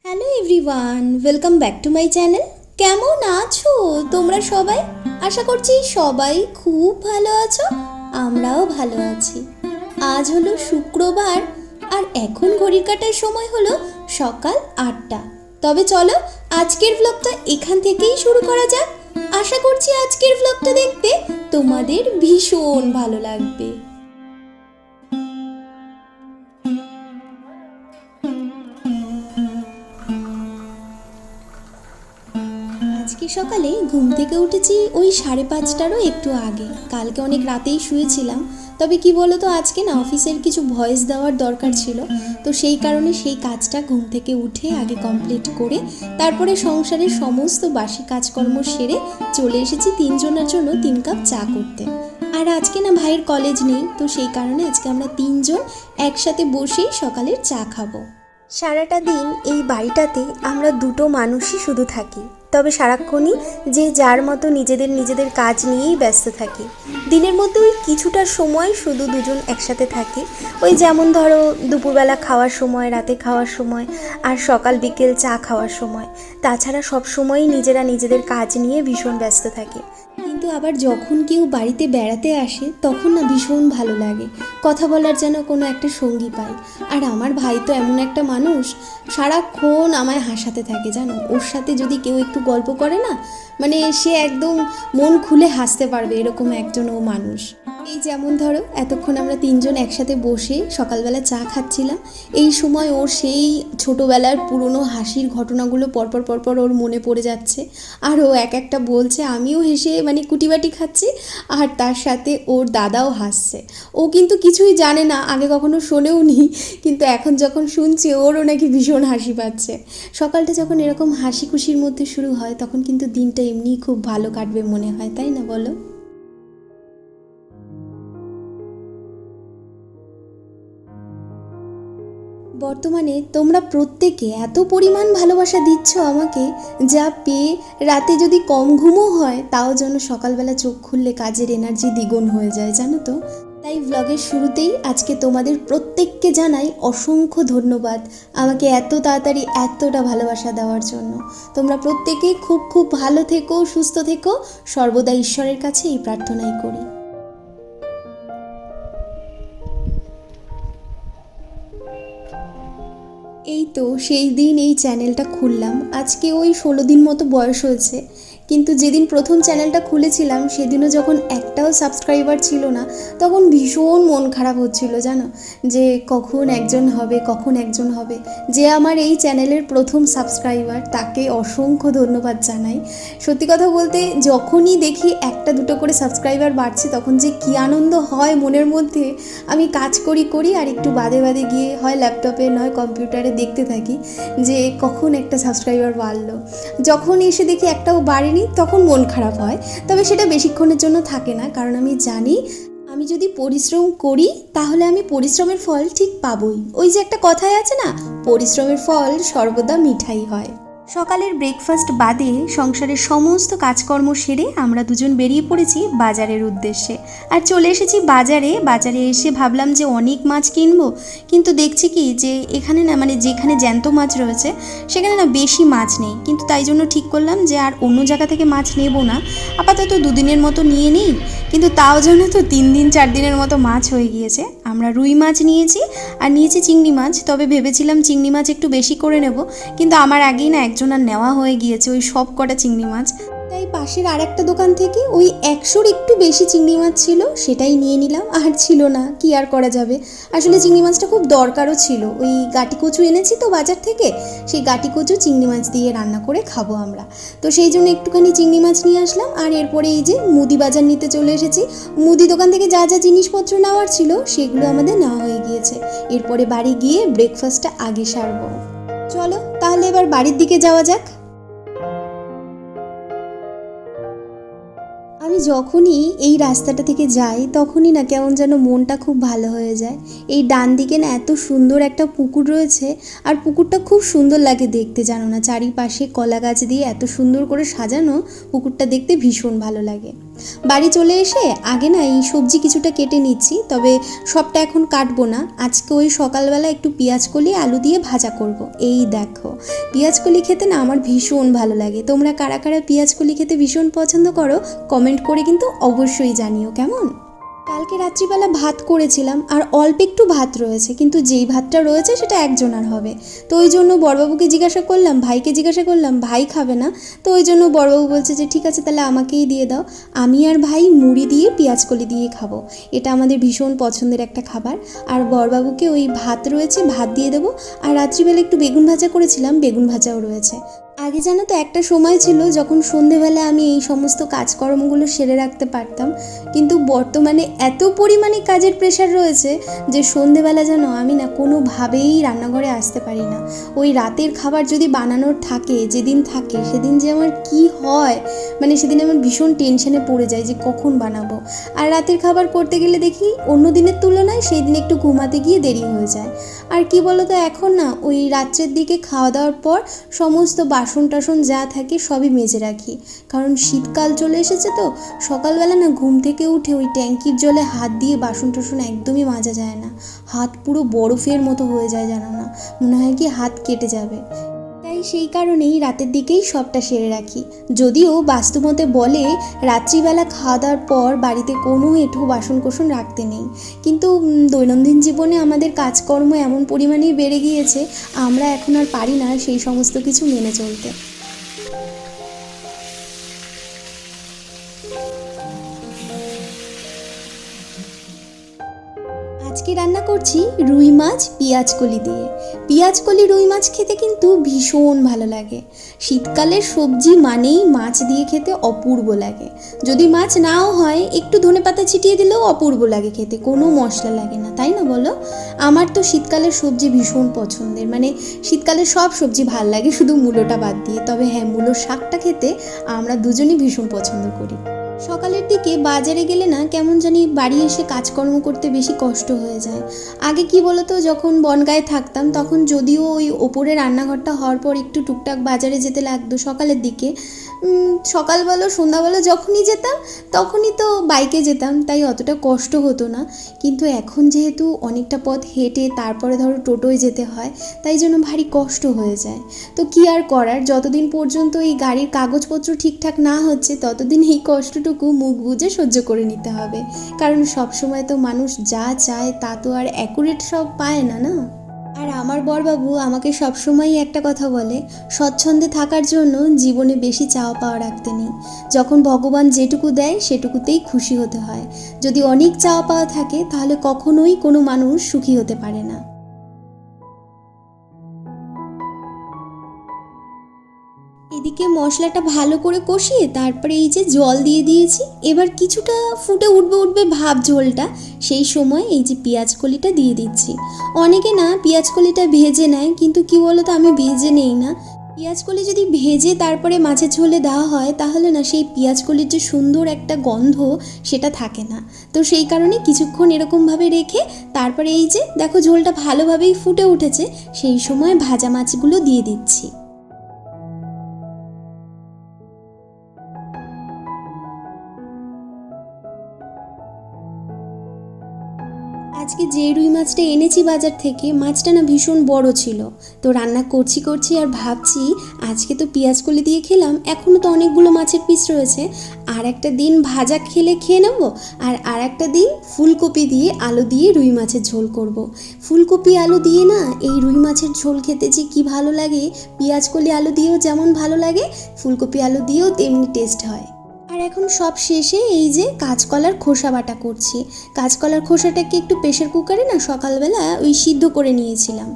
Hello everyone, welcome back to my channel. কেমন আছো তোমরা সবাই? আশা করছি সবাই খুব ভালো আছো, আমরাও ভালো আছি। আজ হলো শুক্রবার আর এখন ঘড়ির কাঁটার সময় হলো সকাল 8টা। তবে চলো আজকের ব্লগটা এখান থেকেই শুরু করা যাক। আশা করছি আজকের ব্লগটা দেখতে তোমাদের ভীষণ ভালো লাগবে। আজকে সকালে ঘুম থেকে উঠেছি ওই 5:30টারও একটু আগে। কালকে অনেক রাতেই শুয়েছিলাম, তবে কি বলো তো, আজকে না অফিসের কিছু ভয়েস দেওয়ার দরকার ছিল, তো সেই কারণে সেই কাজটা ঘুম থেকে উঠে আগে কমপ্লিট করে তারপরে সংসারের সমস্ত বাসি কাজকর্ম সেরে চলে এসেছি 3জনের জন্য 3 কাপ চা করতে। আর আজকে না ভাইয়ের কলেজ নেই, তো সেই কারণে আজকে আমরা 3জন একসাথে বসেই সকালের চা খাবো। সারাটা দিন এই বাড়িটাতে আমরা দুটো মানুষই শুধু থাকি, তবে সারাক্ষণই যে যার মতো নিজেদের কাজ নিয়েই ব্যস্ত থাকি। দিনের মধ্যে ওই কিছুটা সময় শুধু দুজন একসাথে থাকি, ওই যেমন ধরো দুপুরবেলা খাওয়ার সময়, রাতে খাওয়ার সময়, আর সকাল বিকেল চা খাওয়ার সময়। তাছাড়া সব সময়ই নিজেরা নিজেদের কাজ নিয়ে ভীষণ ব্যস্ত থাকি। কিন্তু আবার যখন কেউ বাড়িতে বেড়াতে আসে তখন না ভীষণ ভালো লাগে, কথা বলার যেন কোনো একটা সঙ্গী পাই। আর আমার ভাই তো এমন একটা মানুষ, সারাক্ষণ আমায় হাসাতে থাকে জানো। ওর সাথে যদি কেউ একটু গল্প করে না, মানে সে একদম মন খুলে হাসতে পারবে, এরকম একজন ও মানুষ। এই যেমন ধরো এতক্ষণ আমরা 3জন একসাথে বসে সকালবেলা চা খাচ্ছিলাম, এই সময় ওর সেই ছোটোবেলার পুরনো হাসির ঘটনাগুলো পরপর ওর মনে পড়ে যাচ্ছে। আর ও এক একটা বলছে, আমিও হেসে মানে কুটিবাটি খাচ্ছি, আর তার সাথে ওর দাদাও হাসছে। ও কিন্তু কিছুই জানে না, আগে কখনো শোনেও নি, কিন্তু এখন যখন শুনছে ওরও নাকি ভীষণ হাসি পাচ্ছে। সকালটা যখন এরকম হাসি খুশির মধ্যে শুরু হয় তখন কিন্তু দিনটা এমনিই খুব ভালো কাটবে মনে হয়, তাই না বলো? বর্তমানে তোমরা প্রত্যেকে এত পরিমাণ ভালোবাসা দিচ্ছ আমাকে, যা পেয়ে রাতে যদি কম ঘুমও হয় তাও যেন সকালবেলা চোখ খুললে কাজের এনার্জি দ্বিগুণ হয়ে যায়, জানো তো। তাই ব্লগের শুরুতেই আজকে তোমাদের প্রত্যেককে জানাই অসংখ্য ধন্যবাদ আমাকে এত তাড়াতাড়ি এতটা ভালোবাসা দেওয়ার জন্য। তোমরা প্রত্যেকেই খুব খুব ভালো থেকো, সুস্থ থেকো, সর্বদা ঈশ্বরের কাছে এই প্রার্থনাই করি। এই তো সেই দিন এই চ্যানেলটা খুললাম, আজকে ওই 16 দিন মতো বয়স হয়েছে। কিন্তু যেদিন প্রথম চ্যানেলটা খুলেছিলাম সেদিনও যখন একটাও সাবস্ক্রাইবার ছিল না, তখন ভীষণ মন খারাপ হচ্ছিল জানো, যে কখন একজন হবে। যে আমার এই চ্যানেলের প্রথম সাবস্ক্রাইবার, তাকে অসংখ্য ধন্যবাদ জানাই। সত্যি কথা বলতে যখনই দেখি একটা দুটো করে সাবস্ক্রাইবার বাড়ছে তখন যে কী আনন্দ হয় মনের মধ্যে। আমি কাজ করি আর একটু বাদে গিয়ে হয় ল্যাপটপে নয় কম্পিউটারে দেখতে থাকি যে কখন একটা সাবস্ক্রাইবার বাড়লো। যখন এসে দেখি একটাও বাড়েনি তখন মন খারাপ হয়, তবে সেটা বেশিক্ষণের জন্য থাকে না, কারণ আমি জানি আমি যদি পরিশ্রম করি তাহলে আমি পরিশ্রমের ফল ঠিক পাবই। ওই যে একটা কথাই আছে না, পরিশ্রমের ফল সর্বদা মিঠাই হয়। সকালের ব্রেকফাস্ট বাদে সংসারের সমস্ত কাজকর্ম সেরে আমরা দুজন বেরিয়ে পড়েছি বাজারের উদ্দেশ্যে। আর চলে এসেছি বাজারে এসে ভাবলাম যে অনেক মাছ কিনবো, কিন্তু দেখছি কি যে এখানে না, মানে যেখানে জ্যান্ত মাছ রয়েছে সেখানে না বেশি মাছ নেই। কিন্তু তাই জন্য ঠিক করলাম যে আর অন্য জায়গা থেকে মাছ নেব না, আপাতত 2 দিনের মতো নিয়ে নিই। কিন্তু তাও যেন তো 3 দিন 4 দিনের মতো মাছ হয়ে গিয়েছে। আমরা রুই মাছ নিয়েছি আর নিয়েছি চিংড়ি মাছ, তবে ভেবেছিলাম চিংড়ি মাছ একটু বেশি করে নেব, কিন্তু আমার আগেই না একজনের নেওয়া হয়ে গিয়েছে ওই সব কটা চিংড়ি মাছ। তাই পাশের আর একটা দোকান থেকে ওই 100-র একটু বেশি চিংড়ি মাছ ছিল, সেটাই নিয়ে নিলাম। আর ছিল না, কি আর করা যাবে। আসলে চিংড়ি মাছটা খুব দরকারও ছিল, ওই গাটি কচু এনেছি তো বাজার থেকে, সেই গাটি কচু চিংড়ি মাছ দিয়ে রান্না করে খাবো আমরা। তো সেই জন্য একটুখানি চিংড়ি মাছ নিয়ে আসলাম। আর এরপরে এই যে মুদি বাজার নিতে চলে এসেছি। মুদি দোকান থেকে যা যা জিনিসপত্র নেওয়ার ছিল সেগুলো আমাদের নেওয়া হয়ে গিয়েছে। এরপরে বাড়ি গিয়ে ব্রেকফাস্টটা আগে সারবো। চলো তাহলে এবার বাড়ির দিকে যাওয়া যাক। আমি যখনই এই রাস্তাটা থেকে যাই তখনই না কেমন যেন মনটা খুব ভালো হয়ে যায়। এই ডান দিকে না এত সুন্দর একটা পুকুর রয়েছে, আর পুকুরটা খুব সুন্দর লাগে দেখতে, জানো না, চারিপাশে কলা গাছ দিয়ে এত সুন্দর করে সাজানো, পুকুরটা দেখতে ভীষণ ভালো লাগে। বাড়ি চলে এসে আগে না এই সবজি কিছুটা কেটে নিচ্ছি, তবে সবটা এখন কাটবো না। আজকে ওই সকালবেলা একটু পেঁয়াজকলি আলু দিয়ে ভাজা করব। এই দেখো, পেঁয়াজকলি খেতে না আমার ভীষণ ভালো লাগে। তোমরা কারা কারা পেঁয়াজকলি খেতে ভীষণ পছন্দ করো কমেন্ট করে কিন্তু অবশ্যই জানিও কেমন। কালকে রাত্রিবেলা ভাত করেছিলাম, আর অল্প একটু ভাত রয়েছে, কিন্তু যেই ভাতটা রয়েছে সেটা একজনের হবে। তো ওই জন্য বড়বাবুকে জিজ্ঞাসা করলাম, ভাইকে জিজ্ঞাসা করলাম, ভাই খাবে না। তো ওই জন্য বড়বাবু বলছে যে ঠিক আছে তাহলে আমাকেই দিয়ে দাও। আমি আর ভাই মুড়ি দিয়ে পেঁয়াজকলি দিয়ে খাবো, এটা আমাদের ভীষণ পছন্দের একটা খাবার। আর বড়বাবুকে ওই ভাত রয়েছে, ভাত দিয়ে দেবো। আর রাত্রিবেলা একটু বেগুন ভাজা করেছিলাম, বেগুন ভাজাও রয়েছে। আগে জানো তো একটা সময় ছিল যখন সন্ধেবেলা আমি এই সমস্ত কাজকর্মগুলো সেরে রাখতে পারতাম, কিন্তু বর্তমানে এত পরিমাণে কাজের প্রেশার রয়েছে যে সন্ধেবেলা যেন আমি না কোনোভাবেই রান্নাঘরে আসতে পারি না। ওই রাতের খাবার যদি বানানোর থাকে, যেদিন থাকে সেদিন যে আমার কি হয়, মানে সেদিন আমার ভীষণ টেনশনে পড়ে যায় যে কখন বানাবো। আর রাতের খাবার করতে গেলে দেখি অন্য দিনের তুলনায় সেই দিন একটু ঘুমাতে গিয়ে দেরি হয়ে যায়। আর কি বলো তো, এখন না ওই রাত্রের দিকে খাওয়া দাওয়ার পর সমস্ত বাসন টাসন যা থাকে সবই মেজে রাখি, কারণ শীতকাল চলে এসেছে। তো সকালবেলা না ঘুম থেকে উঠে ওই ট্যাঙ্কির জলে হাত দিয়ে বাসন টাসন একদমই মাজা যায় না, হাত পুরো বরফের মতো হয়ে যায়, জানো না, মনে হয় কি হাত কেটে যাবে। তাই সেই কারণেই রাতের দিকেই সবটা সেরে রাখি। যদিও বাস্তুমতে বলে রাত্রিবেলা খাওয়া দাওয়ার পর বাড়িতে কোনো এঁঠো বাসন কোসন রাখতে নেই, কিন্তু দৈনন্দিন জীবনে আমাদের কাজকর্ম এমন পরিমাণেই বেড়ে গিয়েছে, আমরা এখন আর পারি না সেই সমস্ত কিছু মেনে চলতে। আজকে রান্না করছি রুই মাছ পেঁয়াজকলি দিয়ে। পেঁয়াজকলি রুই মাছ খেতে কিন্তু ভীষণ ভালো লাগে। শীতকালের সবজি মানেই মাছ দিয়ে খেতে অপূর্ব লাগে। যদি মাছ নাও হয় একটু ধনেপাতা ছিটিয়ে দিলেও অপূর্ব লাগে খেতে, কোনো মশলা লাগে না, তাই না বলো? আমার তো শীতকালের সবজি ভীষণ পছন্দের, মানে শীতকালের সব সবজি ভাল লাগে শুধু মূলোটা বাদ দিয়ে। তবে হ্যাঁ, মূলো শাকটা খেতে আমরা দুজনই ভীষণ পছন্দ করি। সকালের দিকে বাজারে গেলে না কেমন জানি বাড়ি এসে কাজকর্ম করতে বেশি কষ্ট হয়ে যায়। আগে কি বলতো, যখন বনগাঁয়ে থাকতাম তখন যদিও ওই ওপরে রান্নাঘরটা হওয়ার পর একটু টুকটাক বাজারে যেতে লাগতো সকালের দিকে, সকালবেলা সন্ধ্যাবেলা যখনই যেতাম তখনই তো বাইকে যেতাম, তাই অতটা কষ্ট হতো না। কিন্তু এখন যেহেতু অনেকটা পথ হেঁটে তারপরে ধরো টোটোয় যেতে হয়, তাই জন্য ভারী কষ্ট হয়ে যায়। তো কি আর করার, যতদিন পর্যন্ত এই গাড়ির কাগজপত্র ঠিকঠাক না হচ্ছে ততদিন এই কষ্টটুকু মুখ বুজে সহ্য করে নিতে হবে, কারণ সব সময় তো মানুষ যা চায় তা তো আর অ্যাকুরেট সব পায় না, না। আর আমার বড়বাবু আমাকে সবসময়ই একটা কথা বলে, স্বচ্ছন্দে থাকার জন্য জীবনে বেশি চাওয়া পাওয়া রাখতে নেই। যখন ভগবান যেটুকু দেয় সেটুকুতেই খুশি হতে হয়। যদি অনেক চাওয়া পাওয়া থাকে তাহলে কখনোই কোনো মানুষ সুখী হতে পারে না। এদিকে মশলাটা ভালো করে কষিয়ে তারপরে এই যে জল দিয়ে দিয়েছি, এবার কিছুটা ফুটে উঠবে ভাব ঝোলটা, সেই সময় এই যে পেঁয়াজকলিটা দিয়ে দিচ্ছি। অনেকে না পেঁয়াজকলিটা ভেজে নেয়, কিন্তু কি বলতো, আমি ভেজে নেই না। পেঁয়াজকলি যদি ভেজে তারপরে মাছের ঝোলে দেওয়া হয় তাহলে না সেই পেঁয়াজকলির যে সুন্দর একটা গন্ধ সেটা থাকে না। তো সেই কারণে কিছুক্ষণ এরকমভাবে রেখে তারপরে এই যে দেখো ঝোলটা ভালোভাবেই ফুটে উঠেছে, সেই সময় ভাজা মাছগুলো দিয়ে দিচ্ছি। আজকে যে রুই মাছটা এনেছি বাজার থেকে, মাছটা না ভীষণ বড় ছিল। তো রান্না করছি আর ভাবছি আজকে তো পেঁয়াজকলি দিয়ে খেলাম, এখনও তো অনেকগুলো মাছের পিস রয়েছে, আর একটা দিন ভাজা খেয়ে নেব, আর একটা দিন ফুলকপি দিয়ে আলু দিয়ে রুই মাছের ঝোল করব। ফুলকপি আলু দিয়ে না এই রুই মাছের ঝোল খেতে যে কী ভালো লাগে, পেঁয়াজকলি আলু দিয়েও যেমন ভালো লাগে ফুলকপি আলু দিয়েও তেমনি টেস্ট হয়। আর এখন সব শেষে এই যে কাঁচকলার খোসা বাটা করছি। কাঁচকলার খোসাটাকে একটু প্রেশার কুকারে না সকালবেলা ওই সিদ্ধ করে নিয়েছিলাম।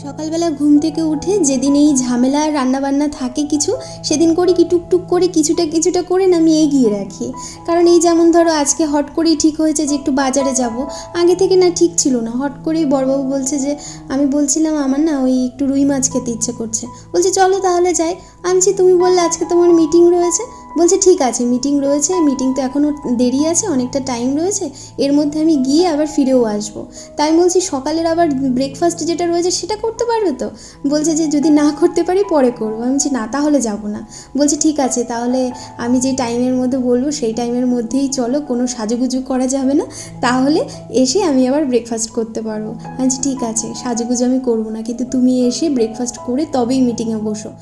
সকালবেলা ঘুম থেকে উঠে যেদিন এই ঝামেলা রান্নাবান্না থাকে কিছু, সেদিন করি কি টুকটুক করে কিছুটা করে না আমি এগিয়ে রাখি। কারণ এই যেমন ধরো আজকে হট করেই ঠিক হয়েছে যে একটু বাজারে যাব, আগে থেকে না ঠিক ছিল না, হট করেই বড়বাবু বলছে যে, আমি বলছিলাম আমার না ওই একটু রুই মাছ খেতে ইচ্ছে করছে, বলছে চলো তাহলে যাই। আনছি, তুমি বললে আজকে তোমার মিটিং রয়েছে, বলছে ঠিক আছে, মিটিং রয়েছে, মিটিং তো এখনও দেরি আছে, অনেকটা টাইম রয়েছে, এর মধ্যে আমি গিয়ে আবার ফিরেও আসবো। তাই বলছি সকালের আবার ব্রেকফাস্ট যেটা রয়েছে সেটা করতে পারবে তো? বলছে যে যদি না করতে পারি পরে করবো। আমি বলছি না, তাহলে যাবো না। বলছে ঠিক আছে, তাহলে আমি যে টাইমের মধ্যে বলবো সেই টাইমের মধ্যেই চলো, কোনো সাজুগুজু করা যাবে না, তাহলে এসে আমি আবার ব্রেকফাস্ট করতে পারবো। আমি বলছি ঠিক আছে, সাজুগুজু আমি করবো না, কিন্তু তুমি এসে ব্রেকফাস্ট করে তবেই মিটিংয়ে বসো।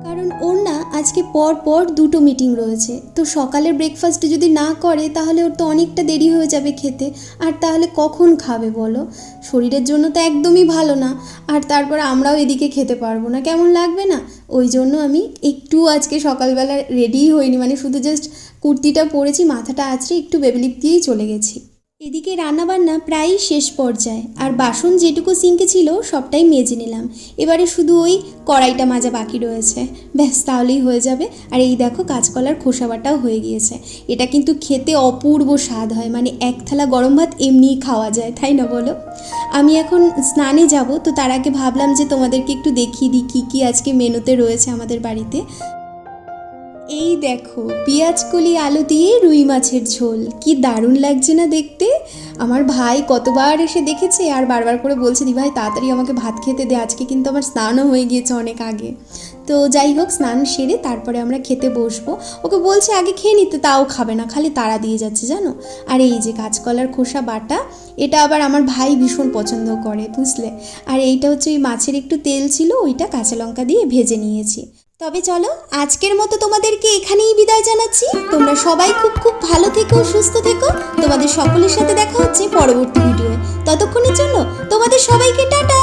কারণ ওর না আজকে পর পর 2টো মিটিং রয়েছে, তো সকালের ব্রেকফাস্ট যদি না করে তাহলে ওর তো অনেকটা দেরি হয়ে যাবে খেতে, আর তাহলে কখন খাবে বলো? শরীরের জন্য তো একদমই ভালো না, আর তারপর আমরাও এদিকে খেতে পারবো না, কেমন লাগবে না? ওই জন্য আমি একটু আজকে সকালবেলা রেডিই হইনি, মানে শুধু জাস্ট কুর্তিটা পরেছি, মাথাটা আঁচড়ে একটু বেবিলিপ দিয়েই চলে গেছি। এদিকে রান্নাবান্না প্রায়ই শেষ পর্যায়ে, আর বাসন যেটুকু সিঙ্কে ছিল সবটাই মেজে নিলাম। এবারে শুধু ওই কড়াইটা মাজা বাকি রয়েছে, ব্যাস তাহলেই হয়ে যাবে। আর এই দেখো কাঁচকলার খোসা বাটাও হয়ে গিয়েছে। এটা কিন্তু খেতে অপূর্ব স্বাদ হয়, মানে এক থালা গরম ভাত এমনিই খাওয়া যায়, তাই না বলো? আমি এখন স্নানে যাব, তো তার আগে ভাবলাম যে তোমাদেরকে একটু দেখিয়ে দিই কী কী আজকে মেনুতে রয়েছে আমাদের বাড়িতে। এই দেখো, পেঁয়াজ কলি আলু দিয়ে রুই মাছের ঝোল, কি দারুণ লাগছে না দেখতে? আমার ভাই কতবার এসে দেখেছে আর বারবার করে বলছে দি ভাই তাড়াতাড়ি আমাকে ভাত খেতে দে, আজকে কিন্তু আমার স্নানও হয়ে গিয়েছে অনেক আগে। তো যাই হোক, স্নান সেরে তারপরে আমরা খেতে বসবো। ওকে বলছে আগে খেয়ে নিতে, তাও খাবে না, খালি তাড়া দিয়ে যাচ্ছে জানো। আর এই যে কাঁচকলার খোসা বাটা, এটা আবার আমার ভাই ভীষণ পছন্দ করে, বুঝলে। আর এইটা হচ্ছে ওই মাছের একটু তেল ছিল, ওইটা কাঁচা লঙ্কা দিয়ে ভেজে নিয়েছি। তবে চলো, আজকের মতো তোমাদেরকে এখানেই বিদায় জানাচ্ছি। তোমরা সবাই খুব খুব ভালো থেকো, সুস্থ থেকো। তোমাদের সকলের সাথে দেখা হচ্ছে পরবর্তী ভিডিওয়ে। ততক্ষণের জন্য তোমাদের সবাইকে টাটা।